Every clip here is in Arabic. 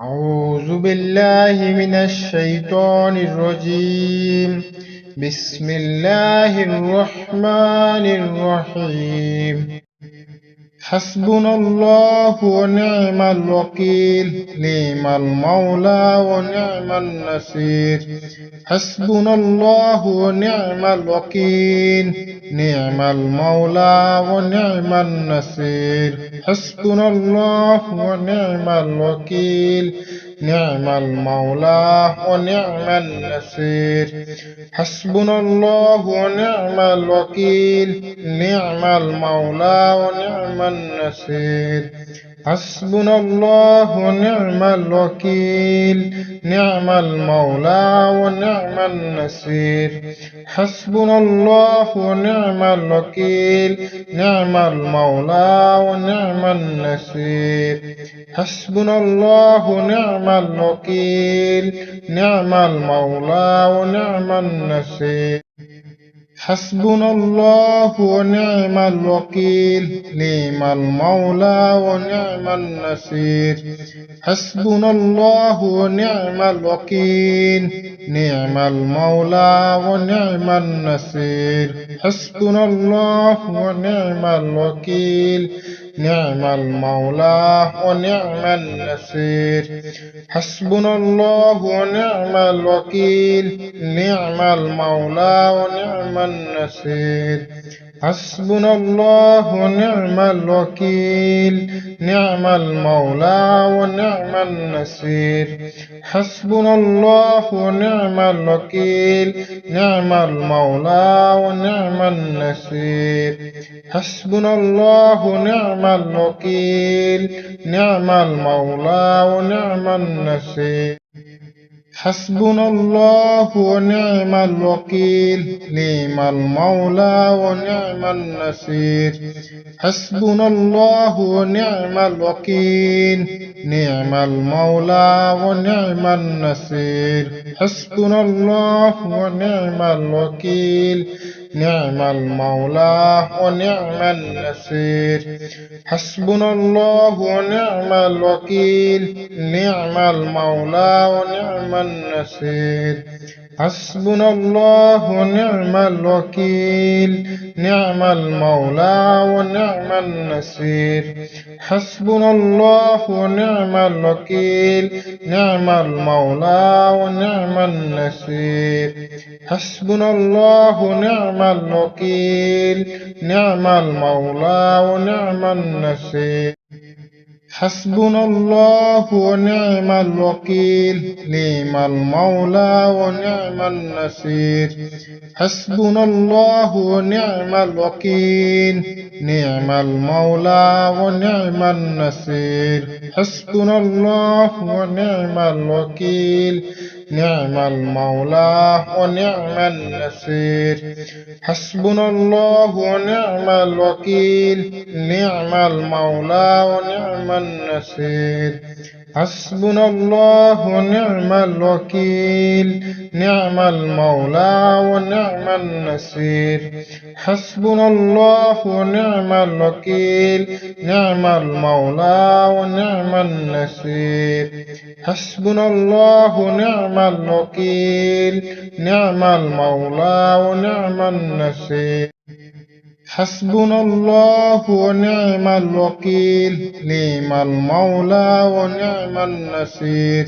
أعوذ بالله من الشيطان الرجيم. بسم الله الرحمن الرحيم. حسبنا الله ونعم الوكيل، نعم المولى ونعم النصير. حسبنا الله ونعم الوكيل، نعم المولى ونعم النصير. حسبنا الله ونعم الوكيل، نعم المولى ونعم النصير. حسبنا الله ونعم الوكيل، نعم المولى ونعم النصير. حسبنا الله ونعم الوكيل، نعم المولى ونعم النصير. حسبنا الله ونعم الوكيل، نعم المولى ونعم النصير. حسبنا الله ونعم الوكيل، نعم المولى ونعم النصير. حسبنا الله ونعم الوكيل، نعم المولى ونعم النصير. حسبنا الله ونعم الوكيل، نعم المولى ونعم النصير. حسبنا الله ونعم الوكيل، نعم المولى ونعم النصير. حسبنا الله ونعم الوكيل، نعم المولى ونعم النصير. حسبنا الله ونعم الوكيل، نعم المولى ونعم النصير. حسبنا الله ونعم الوكيل، نعم المولى ونعم النصير. حسبنا الله ونعم الوكيل، نعم المولى ونعم النصير. حسبنا الله ونعم الوكيل، نعم المولى ونعم النصير. حسبنا الله ونعم الوكيل، نعم المولى ونعم النصير. حسبنا الله ونعم الوكيل، نعم المولى ونعم النصير. حسبنا الله ونعم الوكيل، نعم المولى ونعم النصير. حسبنا الله ونعم الوكيل، نعم المولى ونعم النصير. حسبنا الله ونعم الوكيل، نعم المولى ونعم النصير. حسبنا الله ونعم الوكيل، نعم المولى ونعم النصير. حسبنا الله ونعم الوكيل، نعم المولى ونعم النصير. حسبنا الله ونعم الوكيل، نعم المولى ونعم النصير. حسبنا الله ونعم الوكيل، نعم المولى ونعم النصير. حسبنا الله ونعم الوكيل، نعم المولى ونعم النصير. حسبنا الله ونعم الوكيل، نعم المولى ونعم النصير. حسبنا الله ونعم الوكيل، نعم المولى ونعم النصير. حسبنا الله ونعم الوكيل، نعم المولى ونعم النصير. حسبنا الله ونعم الوكيل، نعم المولى ونعم النصير.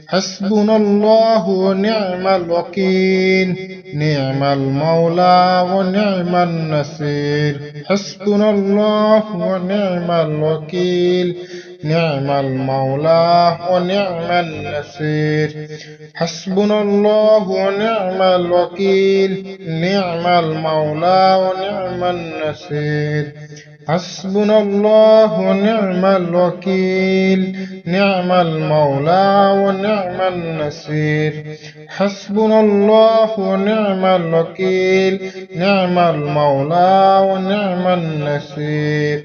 حسبنا الله ونعم الوكيل، نعم المولى ونعم النصير. حسبنا الله ونعم الوكيل، نعم المولى ونعم النصير. حسبنا الله ونعم الوكيل، نعم المولى ونعم النصير. حسبنا الله ونعم الوكيل، نعم المولى ونعم النصير. حسبنا الله ونعم الوكيل، نعم المولى ونعم النصير.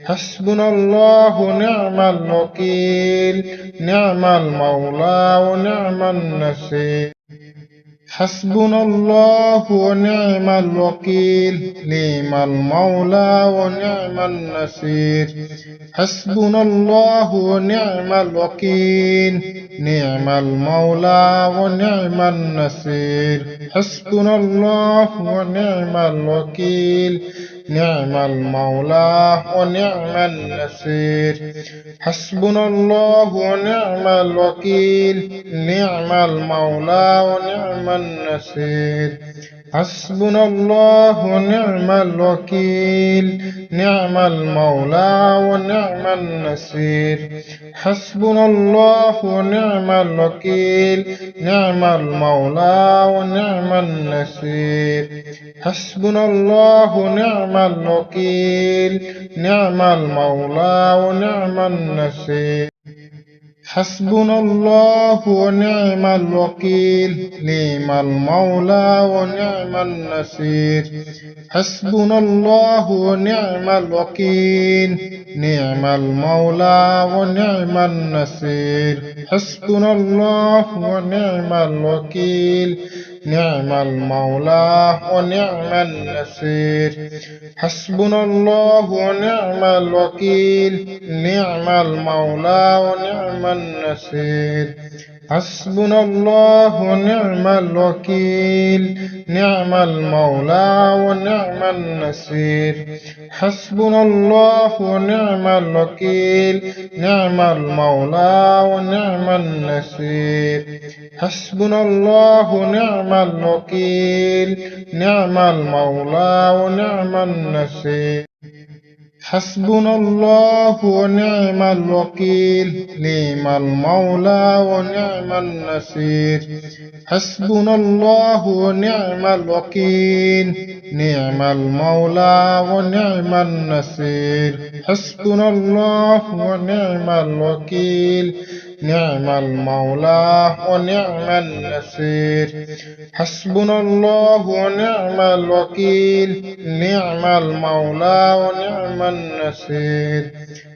حسبنا الله ونعم الوكيل، نعم المولى ونعم النصير. حسبنا الله ونعم الوكيل، نعم المولى ونعم النصير. حسبنا الله ونعم الوكيل، نعم المولى ونعم النصير. حسبنا الله ونعم الوكيل، نعم المولى ونعم النصير. حسبنا الله ونعم الوكيل، نعم المولى ونعم النصير. حسبنا الله ونعم الوكيل، نعم المولى ونعم النصير. حسبنا الله ونعم الوكيل، نعم المولى ونعم النصير. حسبنا الله ونعم الوكيل، نعم المولى ونعم النصير. حسبنا الله ونعم الوكيل، نعم المولى ونعم النصير. حسبنا الله ونعم الوكيل، نعم المولى ونعم النصير. حسبنا الله ونعم الوكيل، نعم المولى ونعم النصير. حسبنا الله ونعم الوكيل، نعم المولى ونعم النصير. حسبنا الله ونعم الوكيل، نعم المولى ونعم النصير. حسبنا الله ونعم الوكيل، نعم المولى ونعم النصير. حسبنا الله ونعم الوكيل، نعم المولى ونعم النصير. حسبنا الله ونعم الوكيل، نعم المولى ونعم النصير. حسبنا الله ونعم الوكيل، نعم المولى ونعم النصير. حسبنا الله ونعم الوكيل، نعم المولى ونعم النصير. حسبنا الله ونعم الوكيل، نعم المولى ونعم النصير.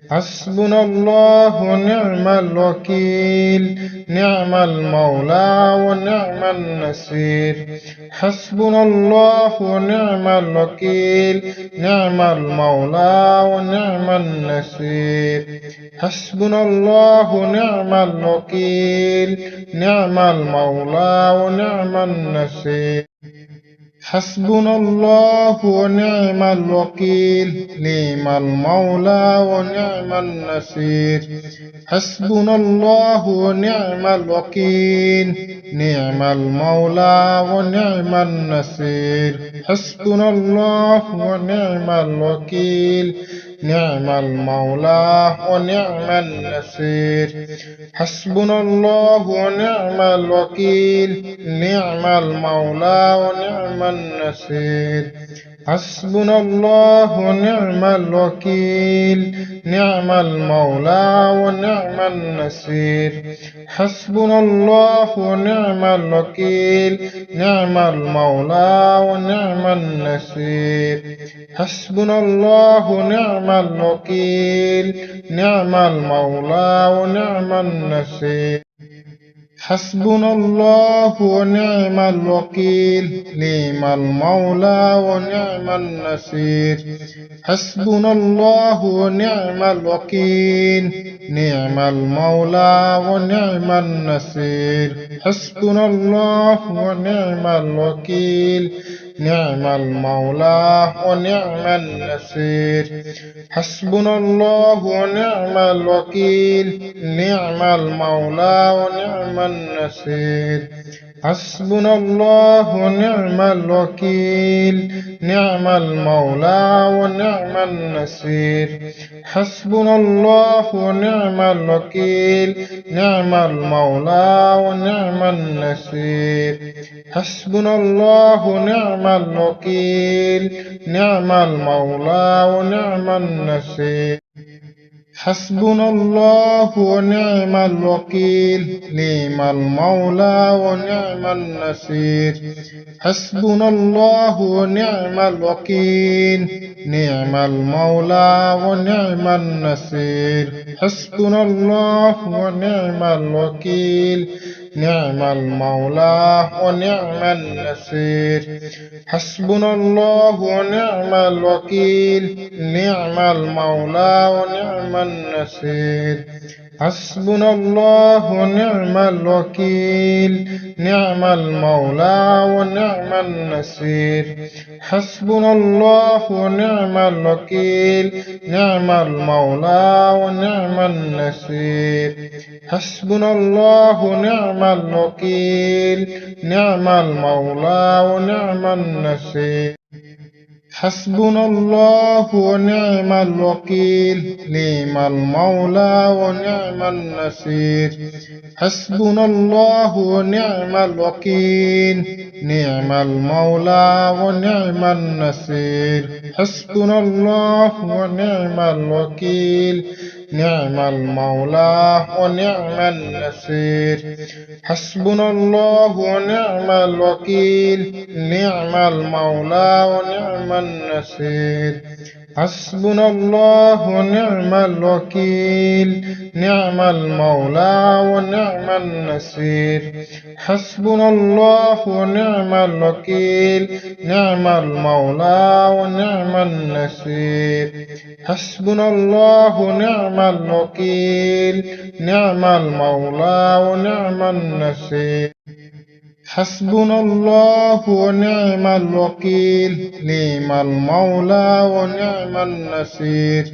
حسبنا الله ونعم الوكيل، نعم المولى ونعم النصير. حسبنا الله ونعم الوكيل، نعم المولى ونعم النصير. حسبنا الله ونعم الوكيل، نعم المولى ونعم النصير. حسبنا الله ونعم الوكيل، نعم المولى ونعم النصير. حسبنا الله ونعم الوكيل، نعم المولى ونعم النصير. حسبنا الله ونعم الوكيل، نعم المولى ونعم النصير. حسبنا الله ونعم الوكيل، نعم المولى ونعم النصير. حسبنا الله ونعم الوكيل، نعم المولى ونعم النصير. حسبنا الله ونعم الوكيل، نعم المولى ونعم النصير. حسبنا الله ونعم الوكيل، نعم المولى ونعم النصير. حسبنا الله ونعم الوكيل، نعم المولى ونعم النصير. حسبنا الله ونعم الوكيل، نعم المولى ونعم النصير. حسبنا الله ونعم الوكيل، نعم المولى ونعم النصير. حسبنا الله ونعم الوكيل، نعم المولى ونعم النصير. حسبنا الله ونعم الوكيل، نعم المولى ونعم النصير. حسبنا الله ونعم الوكيل، نعم المولى ونعم النصير. حسبنا الله ونعم الوكيل، نعم المولى ونعم النصير. حسبنا الله ونعم الوكيل، نعم المولى ونعم النصير. حسبنا الله ونعم الوكيل، نعم المولى ونعم النصير. حسبنا الله ونعم الوكيل، نعم المولى ونعم النصير حسبنا الله ونعم الوكيل نعم المولى ونعم النصير حسبنا الله ونعم الوكيل نعم المولى ونعم النصير حسبنا الله ونعم الوكيل نعم المولى ونعم النصير حسبنا الله ونعم الوكيل نعم المولى ونعم النصير حسبنا الله ونعم الوكيل نعم المولى ونعم النصير حسبنا الله ونعم الوكيل نعم المولى ونعم النصير حسبنا الله ونعم الوكيل نعم المولى ونعم النصير حسبنا الله ونعم الوكيل نعم المولى ونعم النصير حسبنا الله ونعم الوكيل نعم المولى ونعم النصير حسبنا الله ونعم الوكيل نعم المولى ونعم النصير حسبنا الله ونعم الوكيل نعم المولى ونعم النصير حسبنا الله ونعم الوكيل نعم المولى ونعم النصير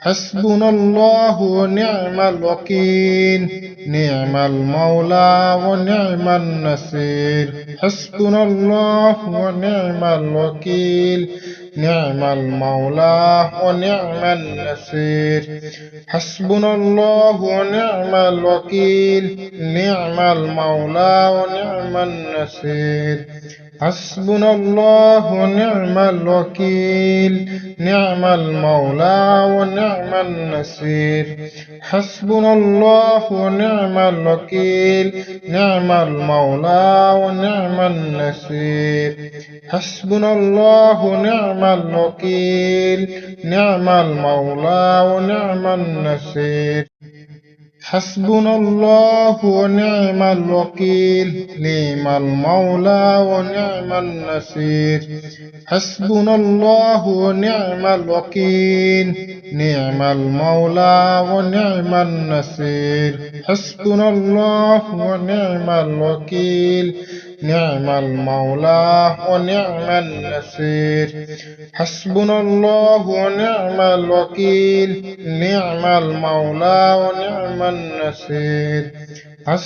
حسبنا الله ونعم الوكيل نعم المولى ونعم النصير حسبنا الله ونعم الوكيل نعم المولى ونعم النصير حسبنا الله ونعم الوكيل نعم المولى ونعم النصير حسبنا الله ونعم الوكيل نعم المولى ونعم النصير حسبنا الله ونعم الوكيل نعم المولى ونعم النصير حسبنا الله ونعم الوكيل نعم المولى ونعم النصير حسبنا الله ونعم الوكيل نعم المولى ونعم النصير حسبنا الله ونعم الوكيل نعم المولى ونعم النصير حسبنا الله ونعم الوكيل نعم المولى ونعم النصير حسبنا الله ونعم الوكيل نعم المولى ونعم النصير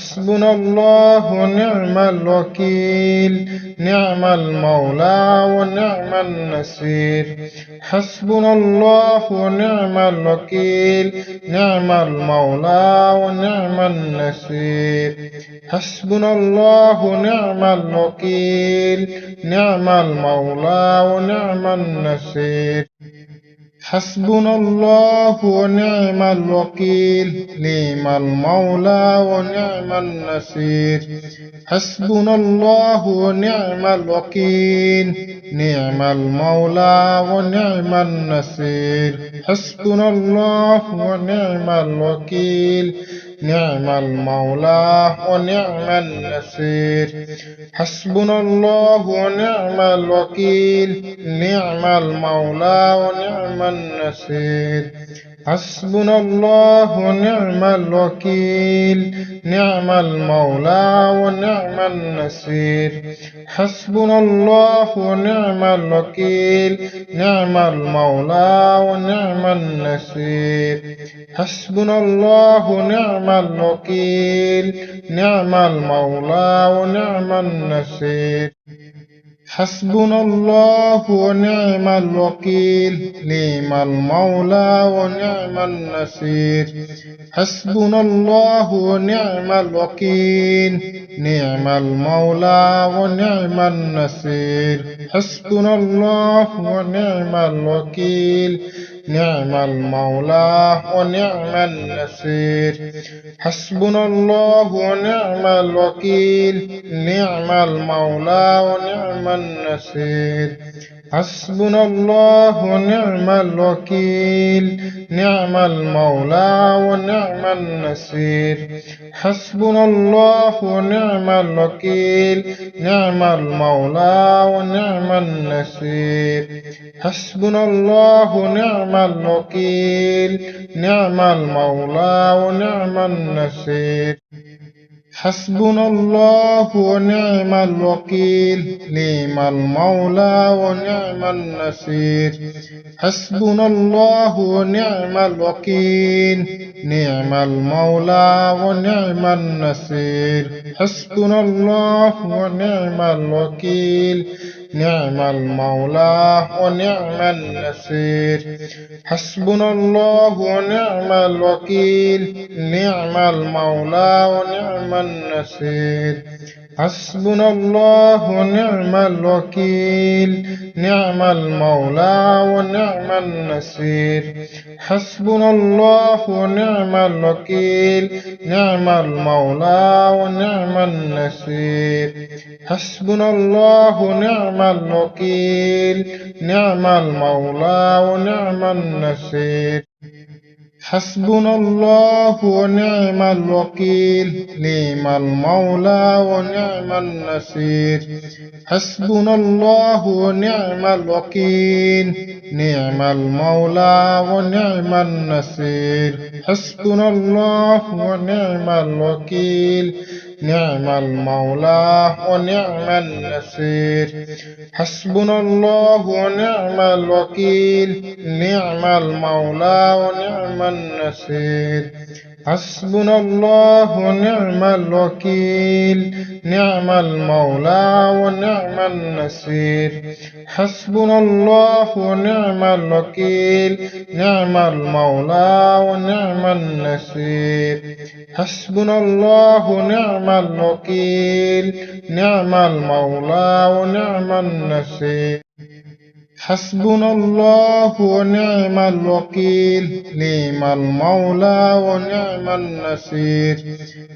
حسبنا الله ونعم الوكيل نعم المولى ونعم النصير حسبنا الله ونعم الوكيل نعم المولى ونعم النصير حسبنا الله ونعم الوكيل نعم المولى ونعم النصير حسبنا الله ونعم الوكيل نعم المولى ونعم النصير حسبنا الله ونعم الوكيل نعم المولى ونعم النصير حسبنا الله ونعم الوكيل نعم المولى ونعم النصير حسبنا الله ونعم الوكيل نعم المولى ونعم النصير حسبنا الله ونعم الوكيل نعم المولى ونعم النصير حسبنا الله ونعم الوكيل نعم المولى ونعم النصير حسبنا الله ونعم الوكيل نعم المولى ونعم النصير حسبنا الله ونعم الوكيل نعم المولى ونعم النصير حسبنا الله ونعم الوكيل نعم المولى ونعم النصير حسبنا الله ونعم الوكيل نعم المولى ونعم النصير حسبنا الله ونعم الوكيل نعم المولى ونعم النصير حسبنا الله ونعم الوكيل نعم المولى ونعم النصير حسبنا الله ونعم الوكيل نعم المولى ونعم النصير حسبنا الله ونعم الوكيل نعم المولى ونعم النصير حسبنا الله ونعم الوكيل نعم المولى ونعم النصير حسبنا الله ونعم الوكيل نعم المولى ونعم النصير حسبنا الله ونعم الوكيل نعم المولى ونعم النصير حسبنا الله ونعم الوكيل نعم المولى ونعم النصير حسبنا الله ونعم الوكيل نعم المولى ونعم النصير حسبنا الله ونعم الوكيل نعم المولى ونعم النصير حسبنا الله ونعم الوكيل نعم المولى ونعم النصير حسبنا الله ونعم الوكيل نعم المولى ونعم النصير حسبنا الله ونعم الوكيل نعم المولى ونعم النصير حسبنا الله ونعم الوكيل نعم المولى ونعم النصير حسبنا الله ونعم الوكيل نعم المولى ونعم النصير حسبنا الله ونعم الوكيل نعم المولى ونعم النصير حسبنا الله ونعم الوكيل نعم المولى ونعم النصير حسبنا الله ونعم الوكيل نعم المولى ونعم النصير حسبنا الله ونعم الوكيل نعم المولى ونعم النصير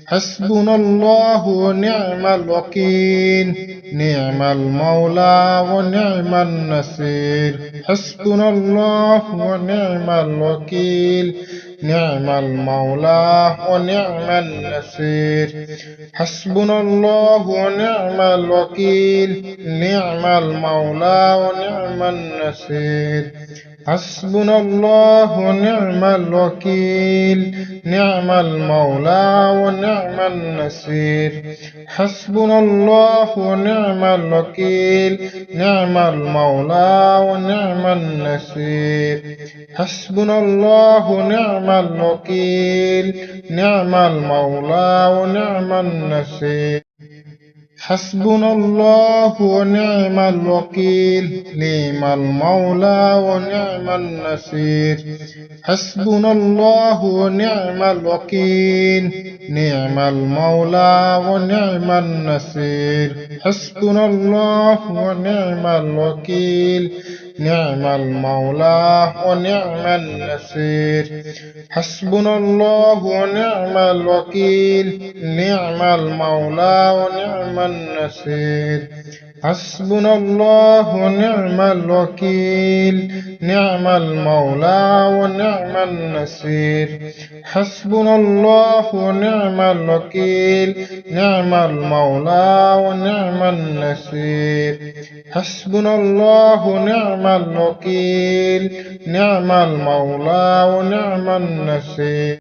حسبنا الله ونعم الوكيل نعم المولى ونعم النصير حسبنا الله ونعم الوكيل نعم المولى ونعم النصير حسبنا الله ونعم الوكيل نعم المولى ونعم النصير حسبنا الله ونعم الوكيل نعم المولى ونعم النصير حسبنا الله ونعم الوكيل نعم المولى ونعم النصير حسبنا الله ونعم الوكيل نعم المولى ونعم النصير حسبنا الله ونعم الوكيل نعم المولى ونعم النصير حسبنا الله ونعم الوكيل نعم المولى ونعم النصير حسبنا الله ونعم الوكيل نعم المولى ونعم النصير حسبنا الله ونعم الوكيل نعم المولى ونعم النصير حسبنا الله ونعم الوكيل نعم المولى ونعم النصير حسبنا الله ونعم الوكيل نعم المولى ونعم النصير حسبنا الله ونعم الوكيل نعم المولى ونعم النصير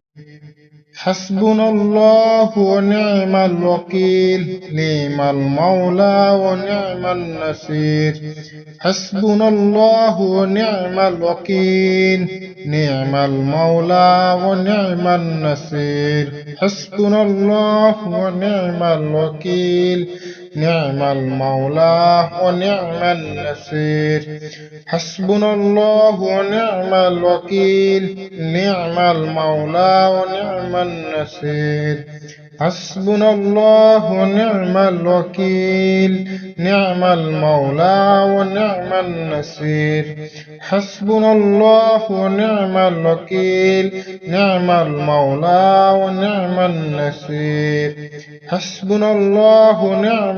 حسبنا الله ونعم الوكيل نعم المولى ونعم النصير حسبنا الله ونعم الوكيل نعم المولى ونعم النصير حسبنا الله ونعم الوكيل نعم المولى ونعم النصير حسبنا الله ونعم الوكيل نعم المولى ونعم النصير حسبنا الله ونعم الوكيل نعم المولى ونعم النصير حسبنا الله ونعم الوكيل نعم المولى ونعم النصير حسبنا الله ونعم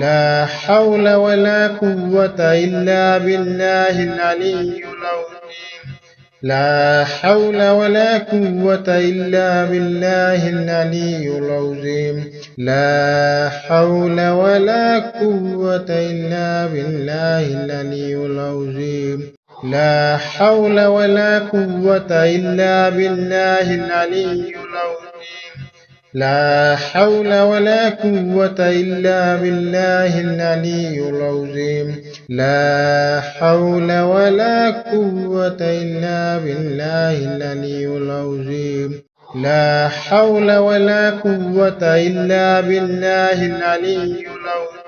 لا حول ولا قوة إلا بالله العلي العظيم لا حول ولا قوة إلا بالله العلي العظيم لا حول ولا قوة إلا بالله العلي العظيم لا حول ولا قوة إلا بالله العلي العظيم لا حول ولا قوة إلا بالله العلي العظيم لا حول ولا قوة إلا بالله العلي العظيم لا حول ولا قوة إلا بالله العلي العظيم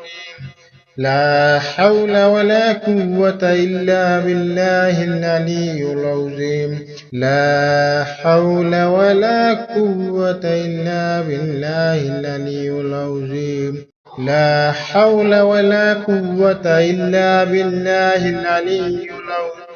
لا حول ولا قوة إلا بالله العلي العظيم لا حول ولا قوة إلا بالله العلي العظيم لا حول ولا قوة إلا بالله العلي العظيم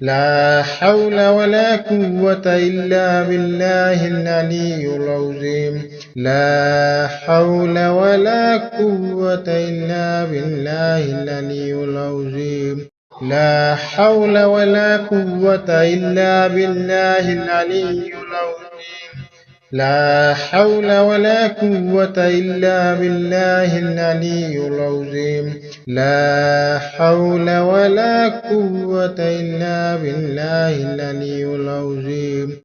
لا حول ولا قوة إلا بالله العلي العظيم لا حول ولا قوة إلا بالله العلي العظيم لا حول ولا قوة إلا بالله العلي العظيم لا حول ولا قوة إلا بالله العلي العظيم لا حول ولا قوة إلا بالله العلي العظيم